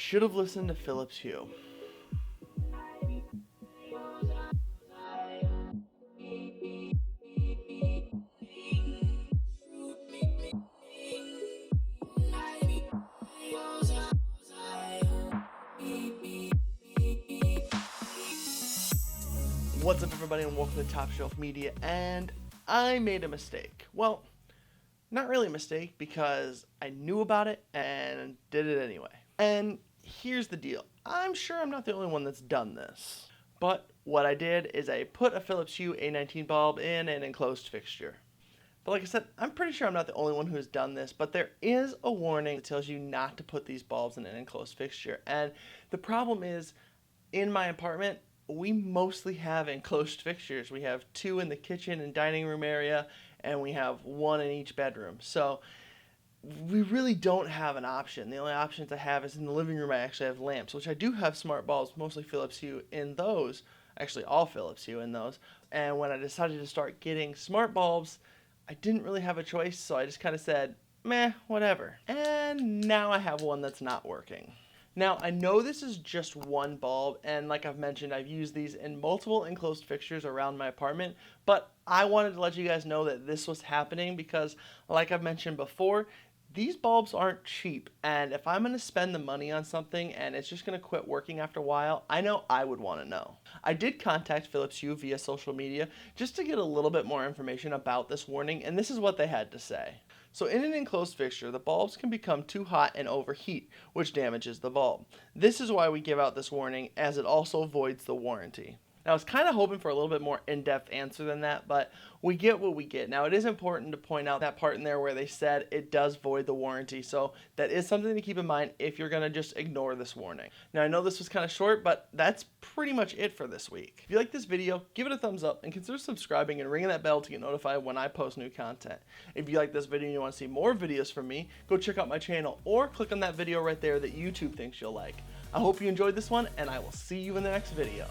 should have listened to Philips Hue. What's up, everybody, and welcome to Top Shelf Media. And I made a mistake. Well, not really a mistake, because I knew about it and did it anyway. And here's the deal. I'm sure I'm not the only one that's done this. But what I did is I put a Philips Hue A19 bulb in an enclosed fixture. But like I said, I'm pretty sure I'm not the only one who's done this, but there is a warning that tells you not to put these bulbs in an enclosed fixture. And the problem is, in my apartment, we mostly have enclosed fixtures. We have 2 in the kitchen and dining room area, and we have 1 in each bedroom. So we really don't have an option. The only options I have is in the living room. I actually have lamps, which I do have smart bulbs, mostly Philips Hue in those. Actually, all Philips Hue in those. And when I decided to start getting smart bulbs, I didn't really have a choice, so I just kind of said, meh, whatever. And now I have one that's not working. Now, I know this is just one bulb, and like I've mentioned, I've used these in multiple enclosed fixtures around my apartment, but I wanted to let you guys know that this was happening because, like I've mentioned before, these bulbs aren't cheap, and if I'm going to spend the money on something and it's just going to quit working after a while, I know I would want to know. I did contact Philips Hue via social media just to get a little bit more information about this warning, and this is what they had to say. So in an enclosed fixture, the bulbs can become too hot and overheat, which damages the bulb. This is why we give out this warning, as it also voids the warranty. Now, I was kind of hoping for a little bit more in-depth answer than that, but we get what we get. Now, it is important to point out that part in there where they said it does void the warranty, so that is something to keep in mind if you're going to just ignore this warning. Now, I know this was kind of short, but that's pretty much it for this week. If you like this video, give it a thumbs up and consider subscribing and ringing that bell to get notified when I post new content. If you like this video and you want to see more videos from me, go check out my channel or click on that video right there that YouTube thinks you'll like. I hope you enjoyed this one, and I will see you in the next video.